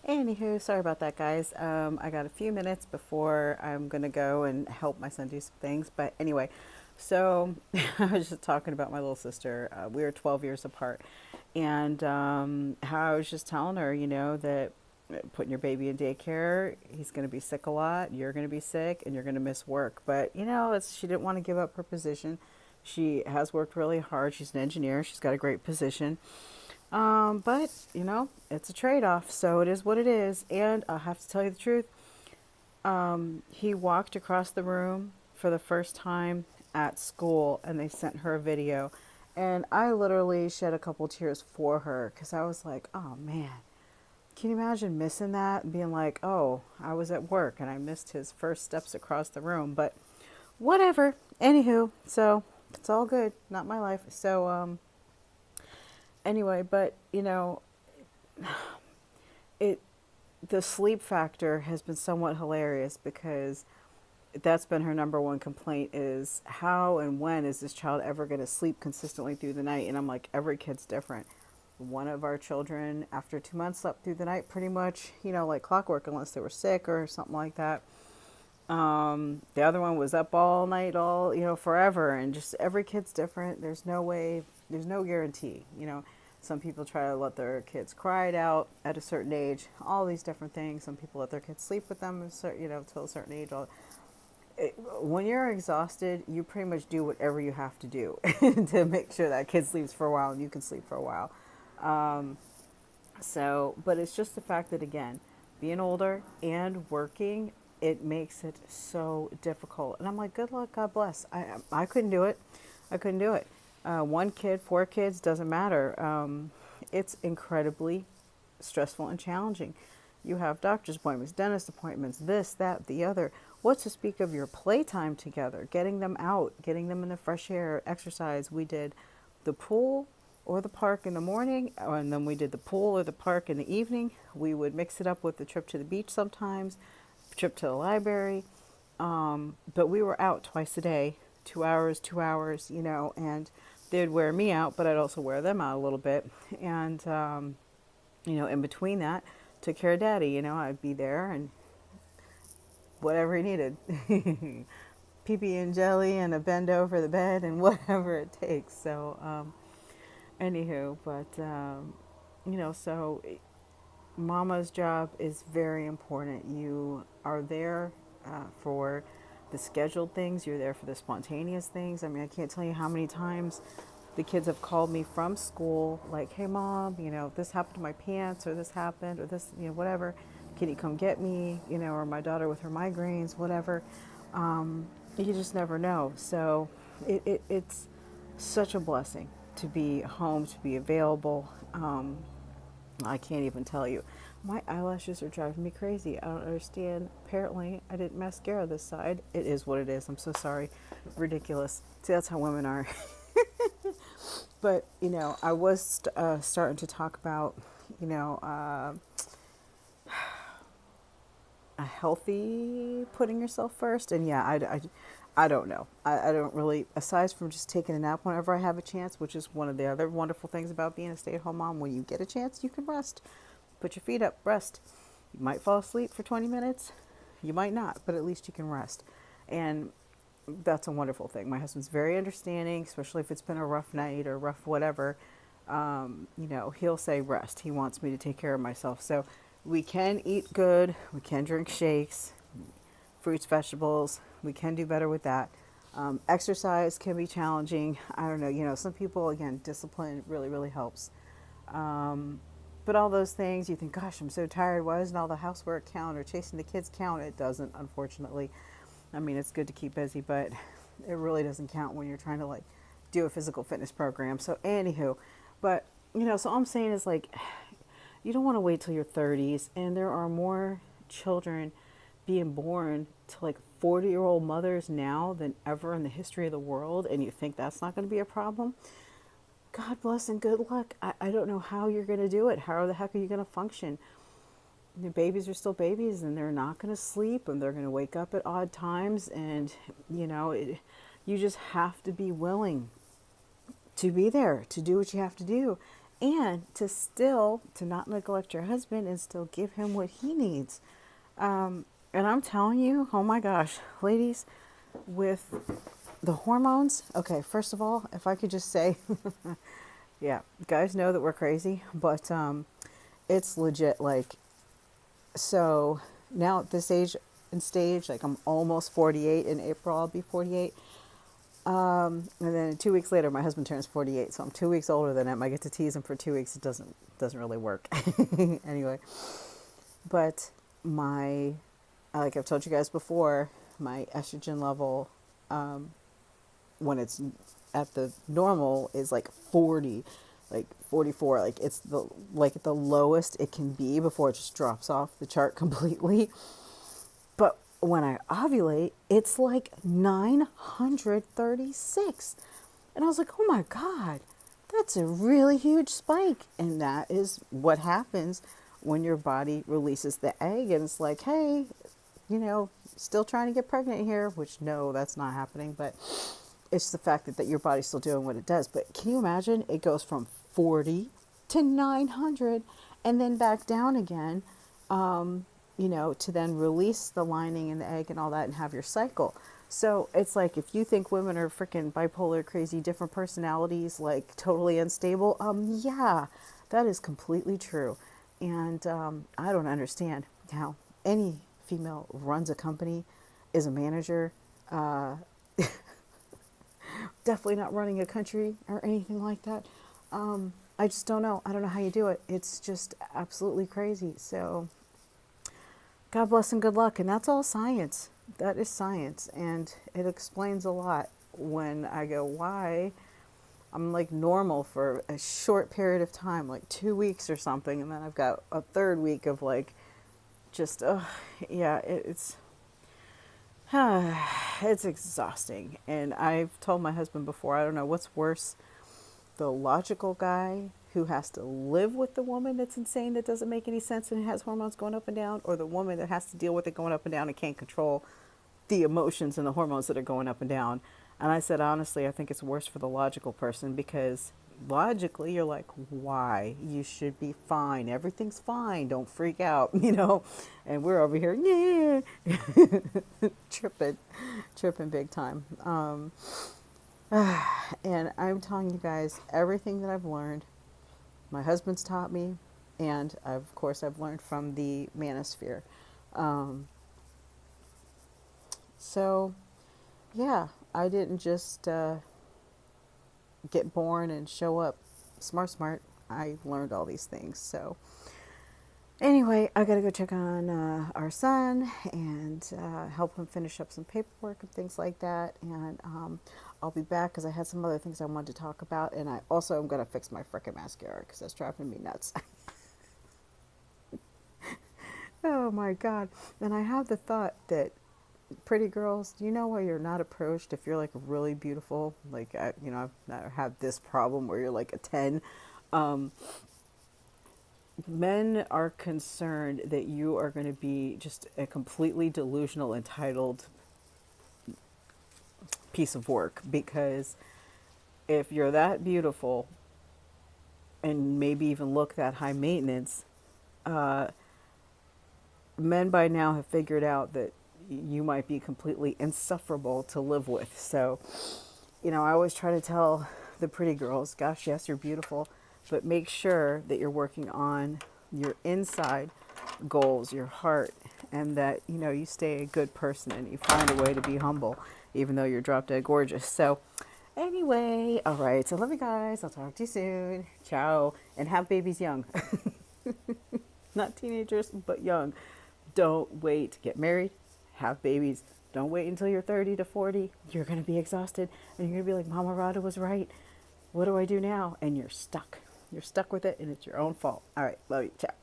Anywho, sorry about that, guys. I got a few minutes before I'm gonna go and help my son do some things. But anyway, so I was just talking about my little sister. We were 12 years apart, and how I was just telling her, that putting your baby in daycare, he's gonna be sick a lot. You're gonna be sick, and you're gonna miss work. But she didn't want to give up her position. She has worked really hard. She's an engineer. She's got a great position. But it's a trade-off, so it is what it is. And I have to tell you the truth. He walked across the room for the first time at school, and they sent her a video, and I literally shed a couple tears for her because I was like, "Oh man, can you imagine missing that and being like, oh, I was at work and I missed his first steps across the room?" But whatever. Anywho, so it's all good. Not my life. So anyway, but it the sleep factor has been somewhat hilarious because that's been her number one complaint is how and when is this child ever going to sleep consistently through the night? And I'm like, every kid's different. One of our children, after 2 months, slept through the night pretty much, like clockwork, unless they were sick or something like that. The other one was up all night, forever. And just every kid's different. There's no way, there's no guarantee. Some people try to let their kids cry it out at a certain age, all these different things. Some people let their kids sleep with them, till a certain age. When you're exhausted, you pretty much do whatever you have to do to make sure that kid sleeps for a while and you can sleep for a while. But it's just the fact that, again, being older and working, it makes it so difficult. And I'm like, good luck, God bless. I couldn't do it. I couldn't do it. One kid, four kids, doesn't matter. It's incredibly stressful and challenging. You have doctor's appointments, dentist appointments, this, that, the other. What to speak of your playtime together, getting them out, getting them in the fresh air, exercise. We did the pool or the park in the morning, and then we did the pool or the park in the evening. We would mix it up with the trip to the beach sometimes, trip to the library. But we were out twice a day, 2 hours, and they'd wear me out, but I'd also wear them out a little bit. And, in between that, took care of daddy, I'd be there and whatever he needed. Pee-pee and jelly and a bend over the bed and whatever it takes. So, anywho, but, so mama's job is very important. You are there for the scheduled things. You're there for the spontaneous things. I mean, I can't tell you how many times the kids have called me from school like, hey, Mom, this happened to my pants or this happened or this, whatever. Can you come get me? Or my daughter with her migraines, whatever. You just never know. So it's such a blessing to be home, to be available. I can't even tell you. My eyelashes are driving me crazy. I don't understand. Apparently, I didn't mascara this side. It is what it is. I'm so sorry. Ridiculous. See, that's how women are. But, I was starting to talk about, a healthy putting yourself first. And yeah, I don't know. I don't really, aside from just taking a nap whenever I have a chance, which is one of the other wonderful things about being a stay-at-home mom. When you get a chance, you can rest. Put your feet up, rest. You might fall asleep for 20 minutes. You might not, but at least you can rest. And that's a wonderful thing. My husband's very understanding, especially if it's been a rough night or rough whatever. He'll say rest. He wants me to take care of myself. So we can eat good. We can drink shakes, fruits, vegetables. We can do better with that. Exercise can be challenging. I don't know. Some people, again, discipline really, really helps. But all those things, you think, gosh, I'm so tired. Why doesn't all the housework count or chasing the kids count? It doesn't, unfortunately. I mean, it's good to keep busy, but it really doesn't count when you're trying to do a physical fitness program. So anywho, but so all I'm saying is you don't want to wait till your 30s, and there are more children being born to 40-year-old mothers now than ever in the history of the world, and you think that's not going to be a problem. God bless and good luck. I don't know how you're going to do it. How the heck are you going to function? The babies are still babies, and they're not going to sleep, and they're going to wake up at odd times, and you just have to be willing to be there, to do what you have to do. and to not neglect your husband and still give him what he needs. And I'm telling you, oh my gosh, ladies, with the hormones. Okay, first of all, if I could just say, yeah, guys know that we're crazy, but it's legit. Like, so now at this age and stage, like I'm almost 48. In April, I'll be 48. And then 2 weeks later, my husband turns 48, so I'm 2 weeks older than him. I get to tease him for 2 weeks. It doesn't really work. Anyway, but my, like I've told you guys before, my estrogen level, when it's at the normal, is like 40, like 44. Like it's the lowest it can be before it just drops off the chart completely. But when I ovulate, it's like 936. And I was like, oh my God, that's a really huge spike. And that is what happens when your body releases the egg. And it's like, hey, still trying to get pregnant here, which no, that's not happening. But it's the fact that your body's still doing what it does. But can you imagine? It goes from 40 to 900 and then back down again. To then release the lining and the egg and all that and have your cycle. So it's like, if you think women are freaking bipolar, crazy, different personalities, like totally unstable, yeah, that is completely true. And I don't understand how any female runs a company, is a manager, definitely not running a country or anything like that. I just don't know. I don't know how you do it. It's just absolutely crazy. So God bless and good luck. And that's all science. That is science. And it explains a lot when I go, why I'm like normal for a short period of time, like 2 weeks or something. And then I've got a third week of like, just, yeah, it's it's exhausting. And I've told my husband before, I don't know what's worse, the logical guy who has to live with the woman that's insane, that doesn't make any sense and has hormones going up and down, or the woman that has to deal with it going up and down and can't control the emotions and the hormones that are going up and down. And I said, honestly, I think it's worse for the logical person, because logically you're like, why? You should be fine. Everything's fine. Don't freak out, And we're over here, yeah, tripping big time. And I'm telling you guys, everything that I've learned, my husband's taught me, and of course I've learned from the manosphere. So yeah, I didn't just get born and show up smart. I learned all these things. So anyway, I gotta go check on our son and help him finish up some paperwork and things like that. And I'll be back because I had some other things I wanted to talk about. And I also am gonna fix my frickin' mascara because that's driving me nuts. Oh my God. And I have the thought that, pretty girls, do you know why you're not approached if you're like really beautiful? Like, I've had this problem where you're like a 10. Men are concerned that you are going to be just a completely delusional, entitled piece of work, because if you're that beautiful and maybe even look that high maintenance, men by now have figured out that you might be completely insufferable to live with. So, I always try to tell the pretty girls, gosh, yes, you're beautiful, but make sure that you're working on your inside goals, your heart, and that, you stay a good person and you find a way to be humble, even though you're drop dead gorgeous. So anyway, all right. So love you guys. I'll talk to you soon. Ciao. And have babies young. Not teenagers, but young. Don't wait to get married. Have babies. Don't wait until you're 30 to 40. You're going to be exhausted and you're going to be like, Mama Radha was right. What do I do now? And you're stuck. You're stuck with it and it's your own fault. All right. Love you. Ciao.